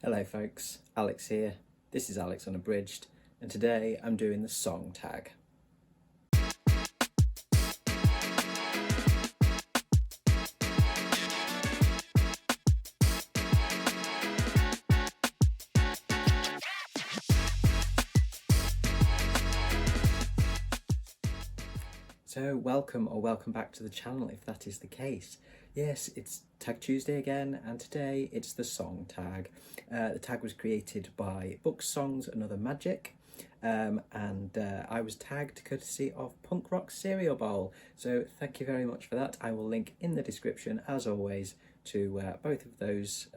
Hello folks, Alex here. This is Alex Unabridged, and today I'm doing the song tag. So welcome back to the channel if that is the case. Yes, it's Tag Tuesday again, and today it's the song tag. The tag was created by Books, Songs and Other Magic, and I was tagged courtesy of Punk Rock Cereal Bowl. So thank you very much for that. I will link in the description, as always, to both of those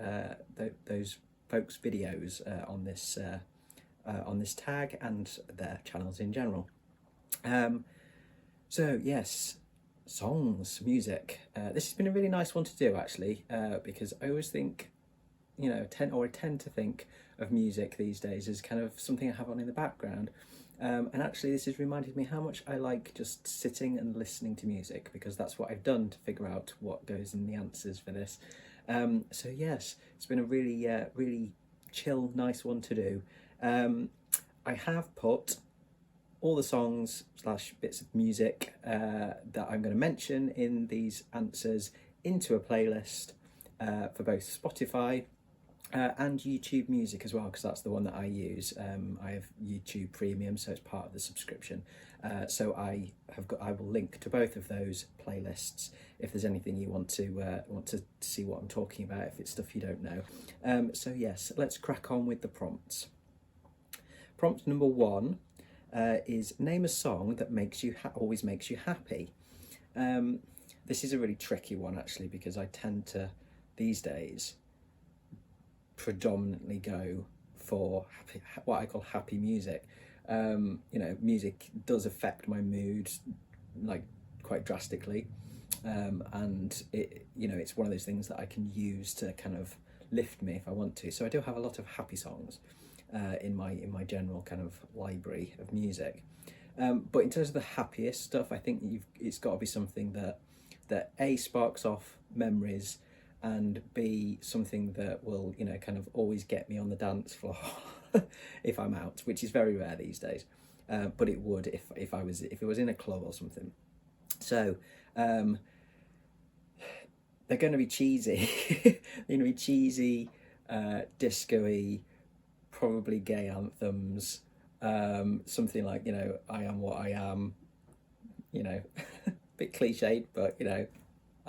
folks' videos on this tag and their channels in general. So yes, songs, music. This has been a really nice one to do actually, because I always think, I tend to think of music these days as kind of something I have on in the background. And actually this has reminded me how much I like just sitting and listening to music, because that's what I've done to figure out what goes in the answers for this. So yes, it's been a really chill, nice one to do. I have put all the songs / bits of music that I'm going to mention in these answers into a playlist for both Spotify and YouTube Music as well, because that's the one that I use. I have YouTube Premium, so it's part of the subscription. So I will link to both of those playlists if there's anything you want to see what I'm talking about, if it's stuff you don't know. So yes, let's crack on with the prompts. Prompt number 1. Is name a song that always makes you happy. This is a really tricky one actually, because I tend to these days predominantly go for what I call happy music. Music does affect my mood like quite drastically, and it's one of those things that I can use to kind of lift me if I want to. So I do have a lot of happy songs in my general kind of library of music, but in terms of the happiest stuff, I think it's got to be something that A, sparks off memories, and B, something that will kind of always get me on the dance floor if I'm out, which is very rare these days, but it would if it was in a club or something. So they're going to be cheesy. They're going to be cheesy, disco-y, probably gay anthems, something like I Am What I Am, bit cliched, but I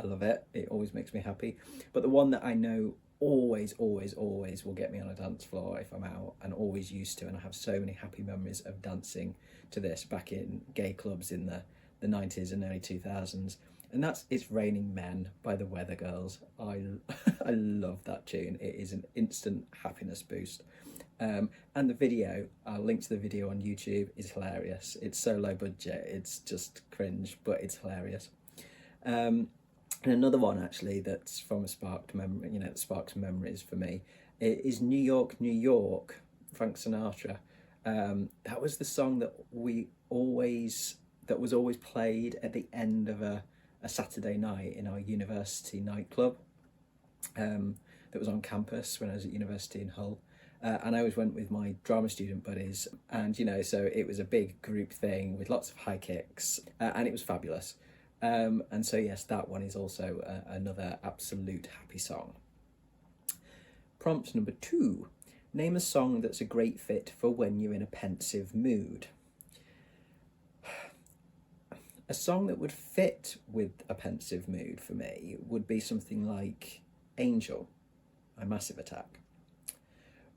love it. It always makes me happy. But the one that I know always will get me on a dance floor if I'm out, and always used to, and I have so many happy memories of dancing to this back in gay clubs in the 90s and early 2000s, and that's It's Raining Men by the Weather Girls. I love that tune. It is an instant happiness boost. And the video, I'll link to the video on YouTube, is hilarious. It's so low budget, it's just cringe, but it's hilarious. And another one actually that's from a sparked memory, that sparks memories for me, it is New York, New York, Frank Sinatra. That was the song that was always played at the end of a Saturday night in our university nightclub that was on campus when I was at university in Hull. And I always went with my drama student buddies, and so it was a big group thing with lots of high kicks, and it was fabulous. And so yes, that one is also another absolute happy song. Prompt number 2. Name a song that's a great fit for when you're in a pensive mood. A song that would fit with a pensive mood for me would be something like Angel by Massive Attack.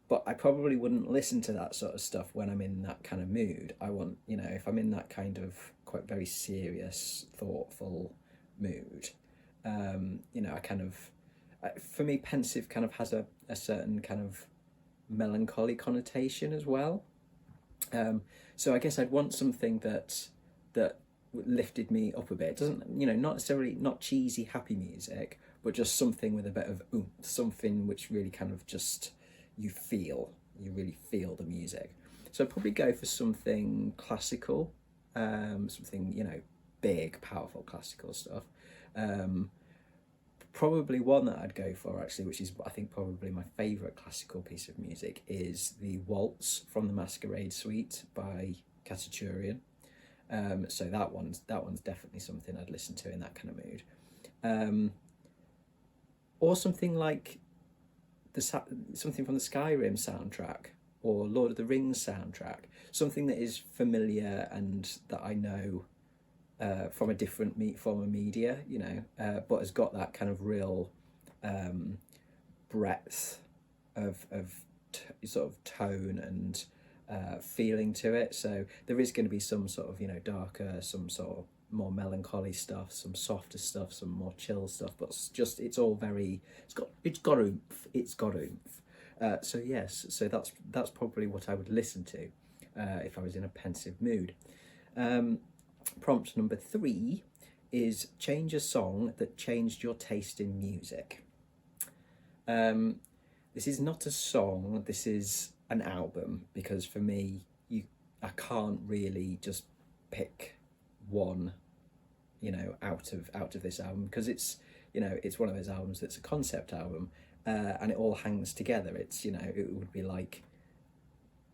But I probably wouldn't listen to that sort of stuff when I'm in that kind of mood. I want, if I'm in that kind of quite very serious, thoughtful mood, for me, pensive kind of has a certain kind of melancholy connotation as well. So I guess I'd want something that lifted me up a bit. It doesn't, not necessarily, not cheesy, happy music, but just something with a bit of oomph, something which really kind of just, you really feel the music. So I'd probably go for something classical, something, big, powerful classical stuff. Probably one that I'd go for actually, which is I think probably my favourite classical piece of music, is the Waltz from the Masquerade Suite by Katachurian. So that one's definitely something I'd listen to in that kind of mood. Or something like something from the Skyrim soundtrack or Lord of the Rings soundtrack, something that is familiar and that I know from a different form of media, you know, but has got that kind of real breadth of sort of tone and feeling to it. So there is going to be some sort of, you know, darker, some sort of more melancholy stuff, some softer stuff, some more chill stuff, but it's all very, it's got oomph. So yes, so that's probably what I would listen to if I was in a pensive mood. Prompt number 3 is change a song that changed your taste in music. This is not a song, this is an album, because for me, I can't really just pick one, you know, out of this album, because it's, you know, it's one of those albums that's a concept album, and it all hangs together. It's, you know, it would be like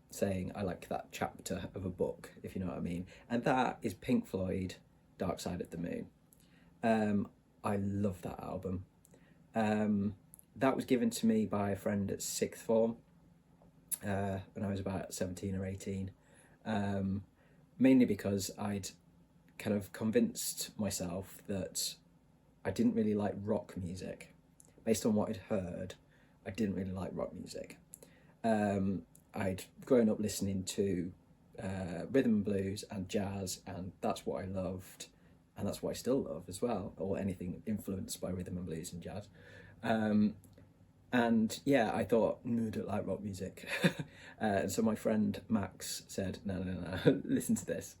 saying I like that chapter of a book, if you know what I mean. And that is Pink Floyd, Dark Side of the Moon. I love that album. That was given to me by a friend at sixth form when I was about 17 or 18, mainly because I'd kind of convinced myself that I didn't really like rock music. Based on what I'd heard, I didn't really like rock music. I'd grown up listening to rhythm and blues and jazz, and that's what I loved, and that's what I still love as well, or anything influenced by rhythm and blues and jazz. And yeah, I thought, no, I don't like rock music. And so my friend Max said, no, listen to this.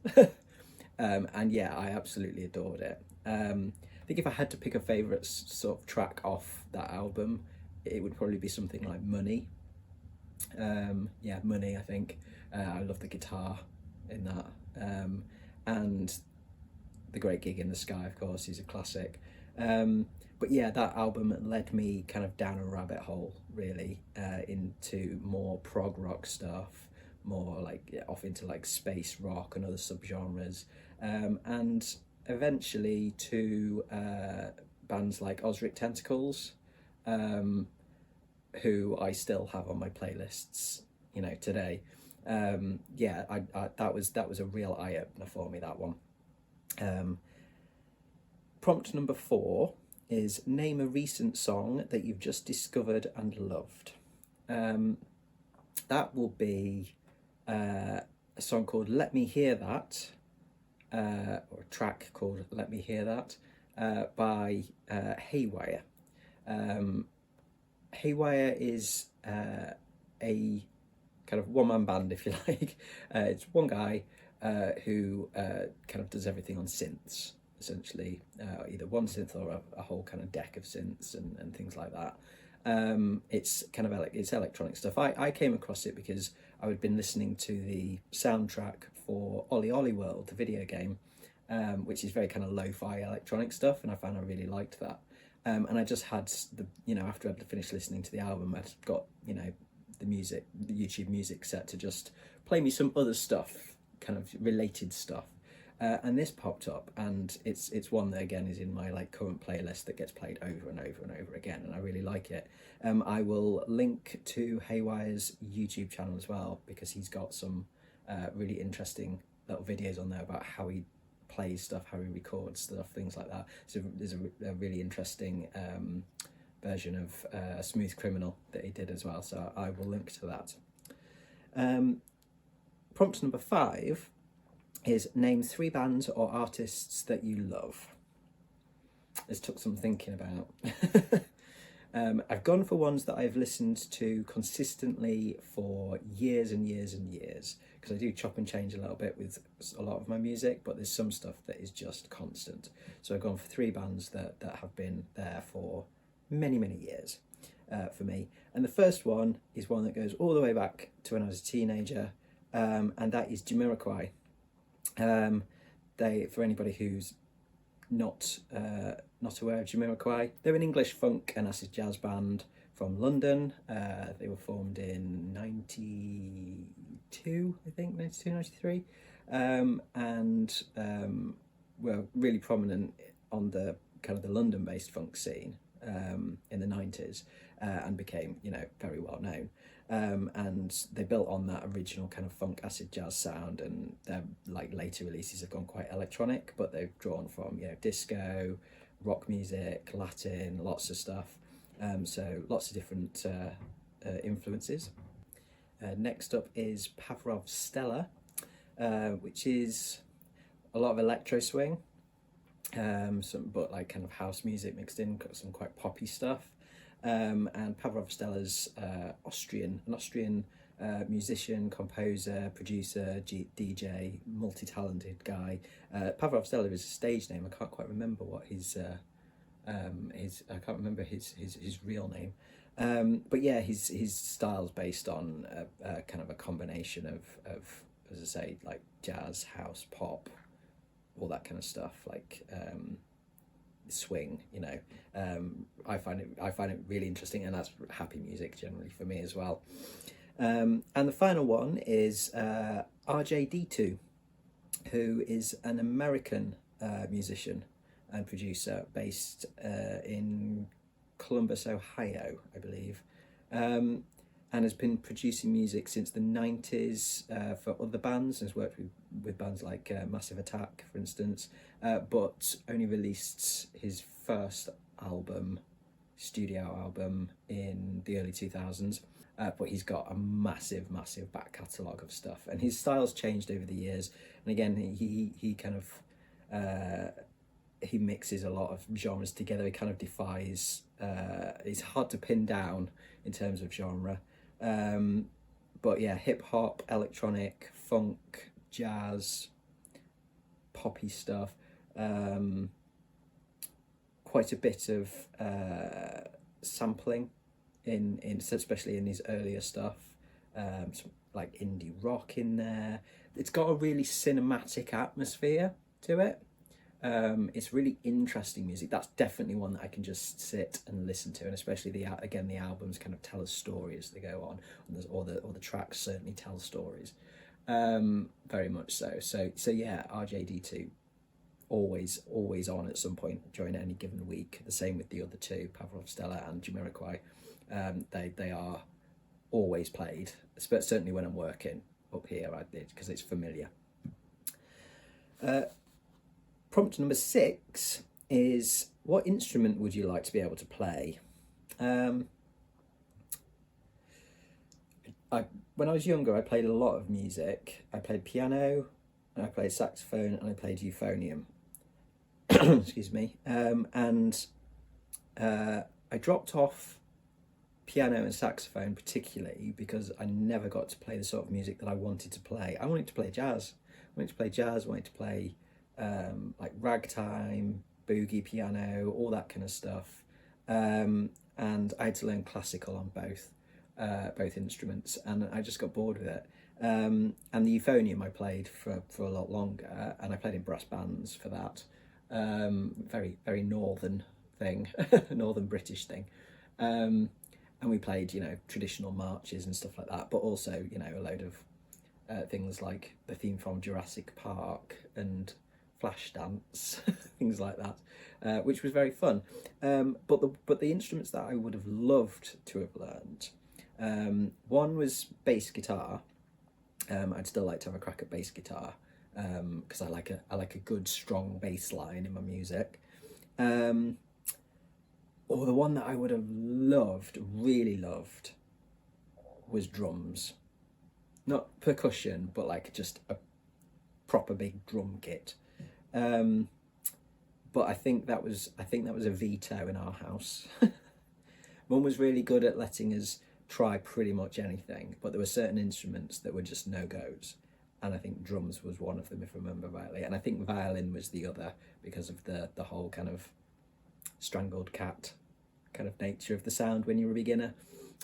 And yeah, I absolutely adored it. I think if I had to pick a favourite sort of track off that album, it would probably be something like Money. Yeah, Money, I think. I love the guitar in that. And The Great Gig in the Sky, of course, is a classic. But yeah, that album led me kind of down a rabbit hole, really, into more prog rock stuff, more like off into like space rock and other subgenres, and eventually to bands like Osric Tentacles, who I still have on my playlists, you know, today. Yeah, that was a real eye opener for me, that one. Prompt number 4 is name a recent song that you've just discovered and loved. That will be a song called Let Me Hear That, or a track called Let Me Hear That, by Haywyre. Haywyre is a kind of one-man band, if you like. It's one guy who kind of does everything on synths, essentially, either one synth or a whole kind of deck of synths and things like that. It's kind of it's electronic stuff. I came across it because I had been listening to the soundtrack for Ollie Ollie World, the video game, which is very kind of lo-fi electronic stuff, and I found I really liked that. And I just had after I'd finished listening to the album, I'd got, the YouTube music set to just play me some other stuff, kind of related stuff. And this popped up, and it's one that again is in my current playlist that gets played over and over and over again, and I really like it. I will link to Haywyre's YouTube channel as well, because he's got some really interesting little videos on there about how he plays stuff, how he records stuff, things like that. So there's a really interesting version of Smooth Criminal that he did as well, so I will link to that. Prompt number 5 is name 3 bands or artists that you love. This took some thinking about. I've gone for ones that I've listened to consistently for years and years and years, because I do chop and change a little bit with a lot of my music, but there's some stuff that is just constant. So I've gone for 3 bands that have been there for many, many years for me. And the first one is one that goes all the way back to when I was a teenager, and that is Jamiroquai. For anybody who's not aware of Jamiroquai. They're an English funk and acid jazz band from London. They were formed in 92, I think, 92, 93. And were really prominent on the kind of the London-based funk scene in the 90s, and became, very well known. And they built on that original kind of funk acid jazz sound, and their like later releases have gone quite electronic, but they've drawn from disco, rock music, Latin, lots of stuff. So lots of different influences. Next up is Pavrov Stella, which is a lot of electro swing, but like kind of house music mixed in, got some quite poppy stuff. And Pavrov Stella's an Austrian musician, composer, producer, DJ, multi-talented guy. Pavrov Stella is a stage name. I can't quite remember what his real name. But yeah, his style's based on a kind of a combination of, as I say, like jazz, house, pop, all that kind of stuff, like swing. I find it really interesting, and that's happy music generally for me as well. And the final one is RJD2, who is an American musician and producer based in Columbus, Ohio, I believe, and has been producing music since the 90s for other bands, and has worked with bands like Massive Attack, for instance, but only released his first studio album in the early 2000s. But he's got a massive back catalogue of stuff, and his style's changed over the years. And again, he kind of he mixes a lot of genres together. He kind of defies. It's hard to pin down in terms of genre, but yeah, hip hop, electronic, funk, jazz, poppy stuff. Quite a bit of sampling in especially in his earlier stuff, some like indie rock in there. It's got a really cinematic atmosphere to it. It's really interesting music. That's definitely one that I can just sit and listen to, and especially the albums kind of tell a story as they go on, or the tracks certainly tell stories, very much so. So yeah, RJD2 always on at some point during any given week. The same with the other two, Pavrov Stella and Jamiroquai. They are always played, but certainly when I'm working up here, I did, because it's familiar. Prompt number 6 is, what instrument would you like to be able to play? When I was younger, I played a lot of music. I played piano, and I played saxophone, and I played euphonium. Excuse me. And I dropped off piano and saxophone particularly because I never got to play the sort of music that I wanted to play. I wanted to play jazz. I wanted to play like ragtime, boogie piano, all that kind of stuff. And I had to learn classical on both instruments, and I just got bored with it. And the euphonium I played for a lot longer, and I played in brass bands for that. Very, very northern thing, northern British thing. And we played, traditional marches and stuff like that, but also, a load of things like the theme from Jurassic Park and Flashdance, things like that, which was very fun. But the instruments that I would have loved to have learned, one was bass guitar. I'd still like to have a crack at bass guitar, because I like a good strong bass line in my music. Or the one that I would have really loved, was drums. Not percussion, but like just a proper big drum kit. But I think that was a veto in our house. Mum was really good at letting us try pretty much anything, but there were certain instruments that were just no-goes. And I think drums was one of them, if I remember rightly. And I think violin was the other, because of the whole kind of strangled cat kind of nature of the sound when you're a beginner.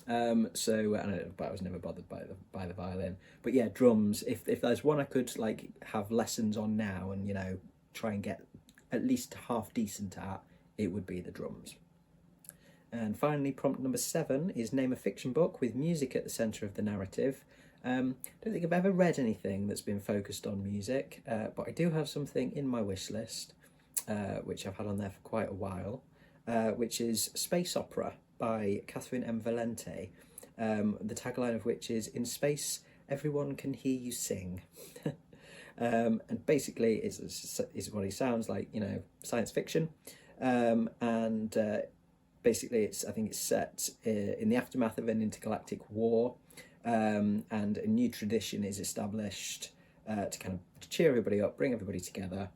But I was never bothered by the violin. But yeah, drums. If there's one I could like have lessons on now, and try and get at least half decent at, it would be the drums. And finally, prompt number 7 is name a fiction book with music at the centre of the narrative. I don't think I've ever read anything that's been focused on music, but I do have something in my wish list, which I've had on there for quite a while, which is Space Opera by Catherine M. Valente, the tagline of which is, "In space, everyone can hear you sing." And basically it's what it sounds like, you know, science fiction. Basically I think it's set in the aftermath of an intergalactic war, and a new tradition is established to kind of cheer everybody up, bring everybody together,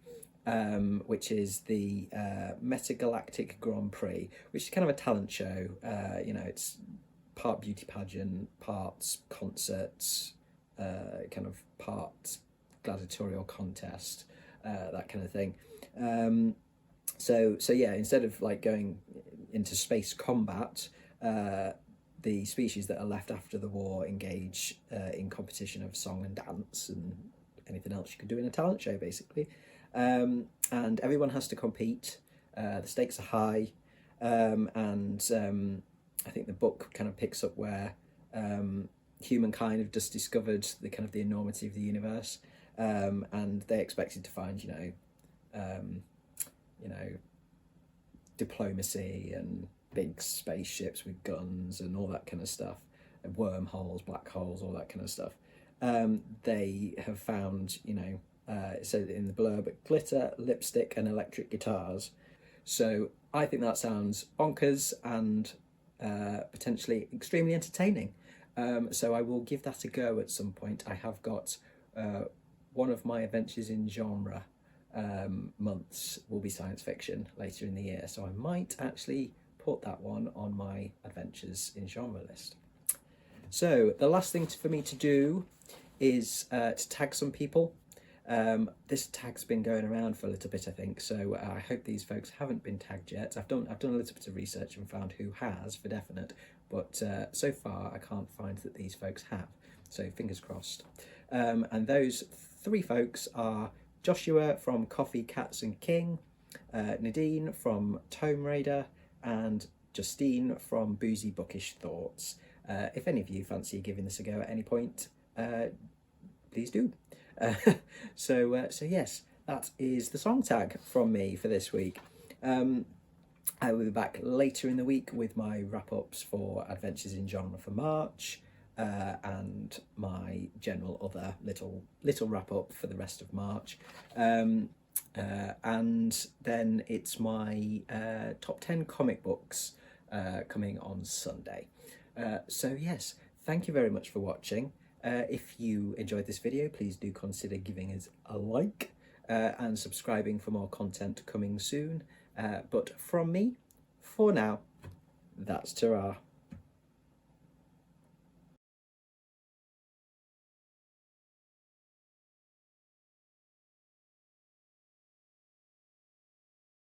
which is the Metagalactic Grand Prix, which is kind of a talent show. You know, it's part beauty pageant, parts concerts, kind of part gladiatorial contest, that kind of thing. So yeah, instead of like going into space combat, the species that are left after the war engage in competition of song and dance and anything else you could do in a talent show, basically. And everyone has to compete. The stakes are high, and I think the book kind of picks up where humankind have just discovered the kind of the enormity of the universe, and they expected to find, you know, diplomacy and big spaceships with guns and all that kind of stuff, and wormholes, black holes, all that kind of stuff. They have found, you know, it said in the blurb, glitter, lipstick and electric guitars. So I think that sounds bonkers and potentially extremely entertaining. So I will give that a go at some point. I have got one of my adventures in genre months will be science fiction later in the year, so I might actually put that one on my adventures in genre list. So the last thing for me to do is to tag some people. This tag's been going around for a little bit, I think, so I hope these folks haven't been tagged yet. I've done a little bit of research and found who has for definite, but so far I can't find that these folks have, so fingers crossed. And those 3 folks are Joshua from Coffee, Cats and King, Nadine from Tome, and Justine from Boozy, Bookish Thoughts. If any of you fancy giving this a go at any point, please do. So yes, that is the song tag from me for this week. I will be back later in the week with my wrap-ups for Adventures in Genre for March, and my general other little wrap-up for the rest of March. And then it's my top 10 comic books coming on Sunday. So yes, thank you very much for watching. If you enjoyed this video, please do consider giving us a like and subscribing for more content coming soon. But from me, for now, that's ta-ra.